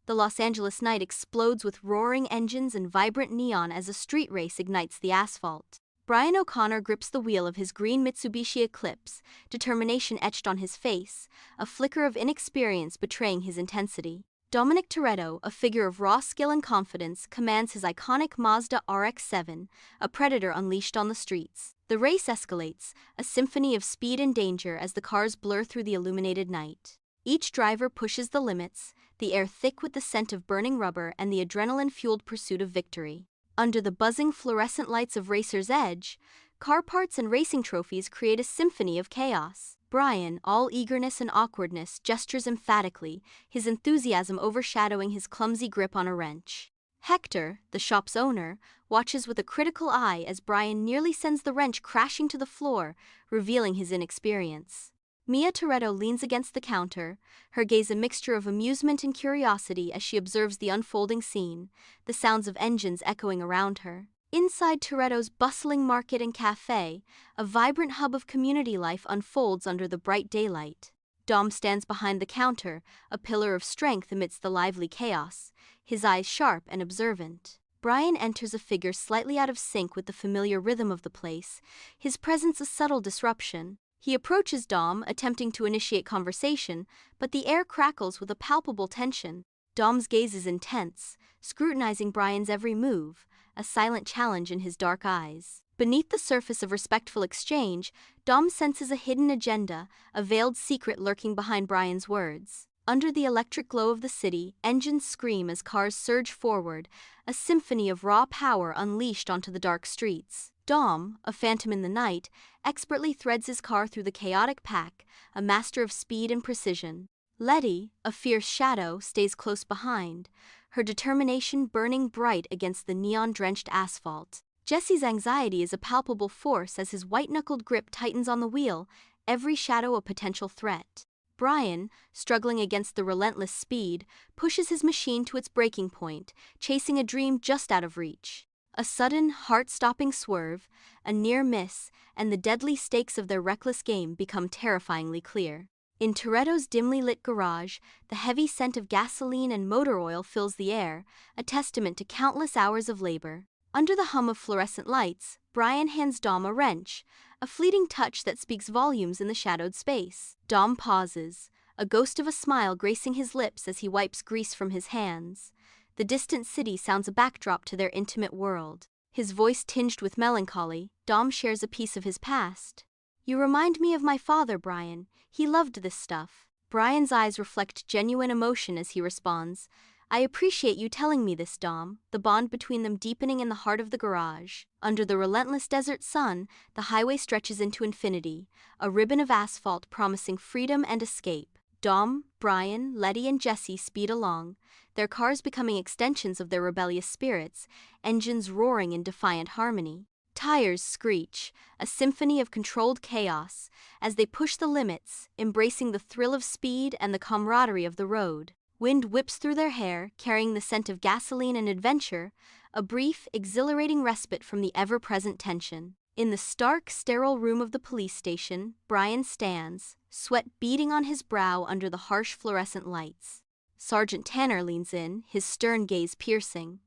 the Los Angeles night explodes with roaring engines and vibrant neon as a street race ignites the asphalt. Brian O'Connor grips the wheel of his green Mitsubishi Eclipse, determination etched on his face, a flicker of inexperience betraying his intensity. Dominic Toretto, a figure of raw skill and confidence, commands his iconic Mazda RX-7, a predator unleashed on the streets. The race escalates, a symphony of speed and danger as the cars blur through the illuminated night. Each driver pushes the limits, the air thick with the scent of burning rubber and the adrenaline-fueled pursuit of victory. Under the buzzing fluorescent lights of Racer's Edge, car parts and racing trophies create a symphony of chaos. Brian, all eagerness and awkwardness, gestures emphatically, his enthusiasm overshadowing his clumsy grip on a wrench. Hector, the shop's owner, watches with a critical eye as Brian nearly sends the wrench crashing to the floor, revealing his inexperience. Mia Toretto leans against the counter, her gaze a mixture of amusement and curiosity as she observes the unfolding scene, the sounds of engines echoing around her. Inside Toretto's bustling market and cafe, a vibrant hub of community life unfolds under the bright daylight. Dom stands behind the counter, a pillar of strength amidst the lively chaos, his eyes sharp and observant. Brian enters a figure slightly out of sync with the familiar rhythm of the place, his presence a subtle disruption. He approaches Dom, attempting to initiate conversation, but the air crackles with a palpable tension. Dom's gaze is intense, scrutinizing Brian's every move, a silent challenge in his dark eyes. Beneath the surface of respectful exchange, Dom senses a hidden agenda, a veiled secret lurking behind Brian's words. Under the electric glow of the city, engines scream as cars surge forward, a symphony of raw power unleashed onto the dark streets. Dom, a phantom in the night, expertly threads his car through the chaotic pack, a master of speed and precision. Letty, a fierce shadow, stays close behind, her determination burning bright against the neon-drenched asphalt. Jesse's anxiety is a palpable force as his white-knuckled grip tightens on the wheel, every shadow a potential threat. Brian, struggling against the relentless speed, pushes his machine to its breaking point, chasing a dream just out of reach. A sudden, heart-stopping swerve, a near miss, and the deadly stakes of their reckless game become terrifyingly clear. In Toretto's dimly lit garage, the heavy scent of gasoline and motor oil fills the air, a testament to countless hours of labor. Under the hum of fluorescent lights, Brian hands Dom a wrench, a fleeting touch that speaks volumes in the shadowed space. Dom pauses, a ghost of a smile gracing his lips as he wipes grease from his hands. The distant city sounds a backdrop to their intimate world. His voice tinged with melancholy, Dom shares a piece of his past. "You remind me of my father, Brian. He loved this stuff." Brian's eyes reflect genuine emotion as he responds, "I appreciate you telling me this, Dom," the bond between them deepening in the heart of the garage. Under the relentless desert sun, the highway stretches into infinity, a ribbon of asphalt promising freedom and escape. Dom, Brian, Letty, and Jesse speed along, their cars becoming extensions of their rebellious spirits, engines roaring in defiant harmony. Tires screech, a symphony of controlled chaos, as they push the limits, embracing the thrill of speed and the camaraderie of the road. Wind whips through their hair, carrying the scent of gasoline and adventure, a brief, exhilarating respite from the ever-present tension. In the stark, sterile room of the police station, Brian stands, sweat beading on his brow under the harsh fluorescent lights. Sergeant Tanner leans in, his stern gaze piercing.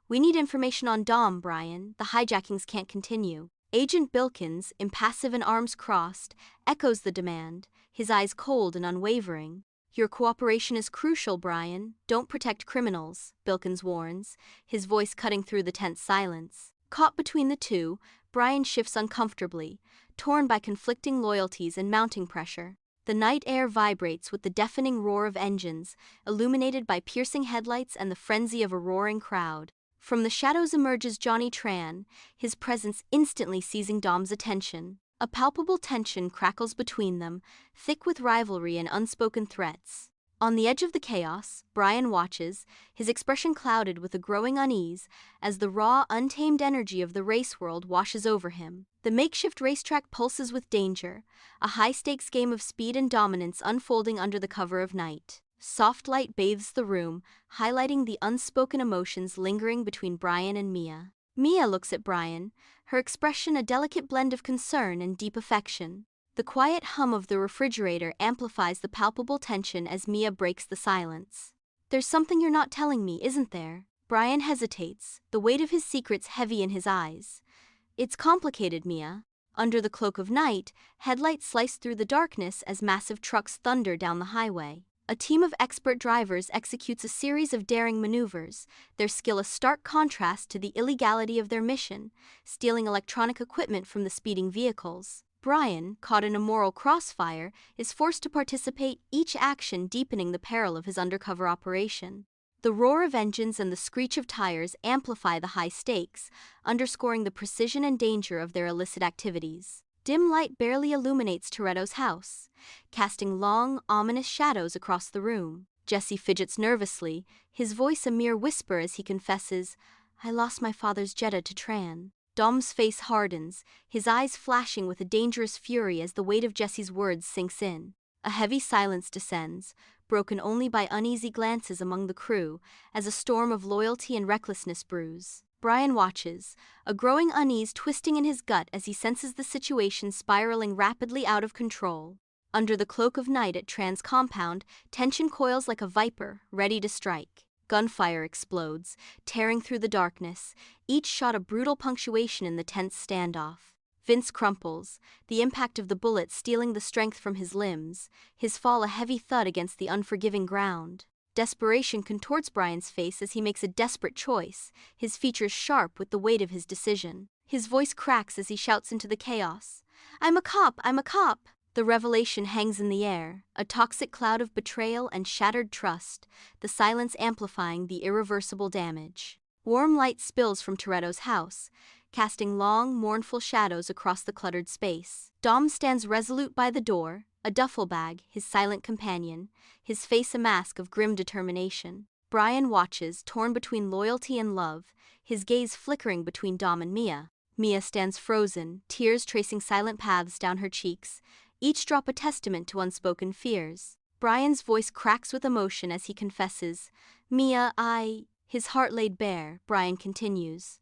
"We need information on Dom, Brian. The hijackings can't continue." Agent Bilkins, impassive and arms crossed, echoes the demand, his eyes cold and unwavering. "Your cooperation is crucial, Brian. Don't protect criminals," Bilkins warns, his voice cutting through the tense silence. Caught between the two, Brian shifts uncomfortably, torn by conflicting loyalties and mounting pressure. The night air vibrates with the deafening roar of engines, illuminated by piercing headlights and the frenzy of a roaring crowd. From the shadows emerges Johnny Tran, his presence instantly seizing Dom's attention. A palpable tension crackles between them, thick with rivalry and unspoken threats. On the edge of the chaos, Brian watches, his expression clouded with a growing unease, as the raw, untamed energy of the race world washes over him. The makeshift racetrack pulses with danger, a high-stakes game of speed and dominance unfolding under the cover of night. Soft light bathes the room, highlighting the unspoken emotions lingering between Brian and Mia. Mia looks at Brian, her expression a delicate blend of concern and deep affection. The quiet hum of the refrigerator amplifies the palpable tension as Mia breaks the silence. There's something you're not telling me, isn't there? Brian hesitates, the weight of his secrets heavy in his eyes. It's complicated, Mia. Under the cloak of night, headlights slice through the darkness as massive trucks thunder down the highway. A team of expert drivers executes a series of daring maneuvers, their skill a stark contrast to the illegality of their mission, stealing electronic equipment from the speeding vehicles. Brian, caught in a moral crossfire, is forced to participate, each action deepening the peril of his undercover operation. The roar of engines and the screech of tires amplify the high stakes, underscoring the precision and danger of their illicit activities. Dim light barely illuminates Toretto's house, casting long, ominous shadows across the room. Jesse fidgets nervously, his voice a mere whisper as he confesses, "I lost my father's Jetta to Tran." Dom's face hardens, his eyes flashing with a dangerous fury as the weight of Jesse's words sinks in. A heavy silence descends, broken only by uneasy glances among the crew, as a storm of loyalty and recklessness brews. Brian watches, a growing unease twisting in his gut as he senses the situation spiraling rapidly out of control. Under the cloak of night at Tran's compound, tension coils like a viper, ready to strike. Gunfire explodes, tearing through the darkness, each shot a brutal punctuation in the tense standoff. Vince crumples, the impact of the bullet stealing the strength from his limbs, his fall a heavy thud against the unforgiving ground. Desperation contorts Brian's face as he makes a desperate choice, his features sharp with the weight of his decision. His voice cracks as he shouts into the chaos, "I'm a cop! I'm a cop!" The revelation hangs in the air, a toxic cloud of betrayal and shattered trust, the silence amplifying the irreversible damage. Warm light spills from Toretto's house, casting long, mournful shadows across the cluttered space. Dom stands resolute by the door, a duffel bag, his silent companion, his face a mask of grim determination. Brian watches, torn between loyalty and love, his gaze flickering between Dom and Mia. Mia stands frozen, tears tracing silent paths down her cheeks, each drop a testament to unspoken fears. Brian's voice cracks with emotion as he confesses, "Mia, His heart laid bare, Brian continues,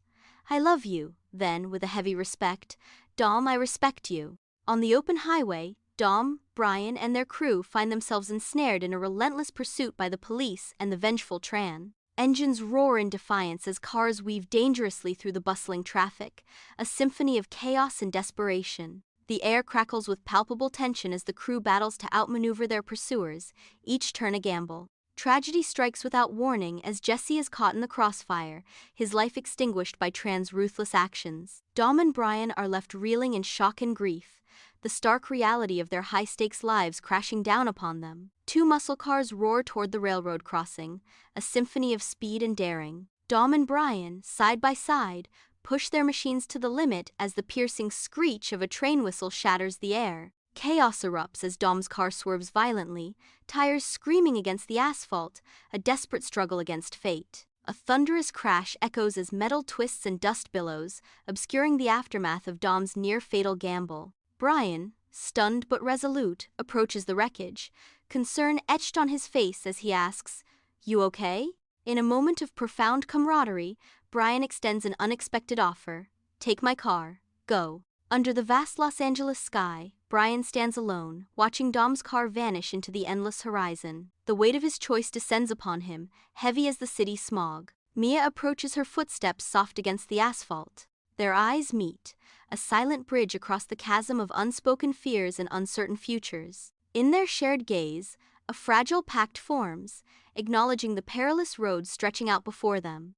"I love you." Then, with a heavy respect, "Dom, I respect you." On the open highway, Dom, Brian, and their crew find themselves ensnared in a relentless pursuit by the police and the vengeful Tran. Engines roar in defiance as cars weave dangerously through the bustling traffic, a symphony of chaos and desperation. The air crackles with palpable tension as the crew battles to outmaneuver their pursuers, each turn a gamble. Tragedy strikes without warning as Jesse is caught in the crossfire, his life extinguished by Tran's ruthless actions. Dom and Brian are left reeling in shock and grief, the stark reality of their high-stakes lives crashing down upon them. Two muscle cars roar toward the railroad crossing, a symphony of speed and daring. Dom and Brian, side by side, push their machines to the limit as the piercing screech of a train whistle shatters the air. Chaos erupts as Dom's car swerves violently, tires screaming against the asphalt, a desperate struggle against fate. A thunderous crash echoes as metal twists and dust billows, obscuring the aftermath of Dom's near-fatal gamble. Brian, stunned but resolute, approaches the wreckage, concern etched on his face as he asks, "You okay?" In a moment of profound camaraderie, Brian extends an unexpected offer, "Take my car, go." Under the vast Los Angeles sky, Brian stands alone, watching Dom's car vanish into the endless horizon. The weight of his choice descends upon him, heavy as the city smog. Mia approaches her footsteps soft against the asphalt. Their eyes meet, a silent bridge across the chasm of unspoken fears and uncertain futures. In their shared gaze, a fragile pact forms, acknowledging the perilous road stretching out before them.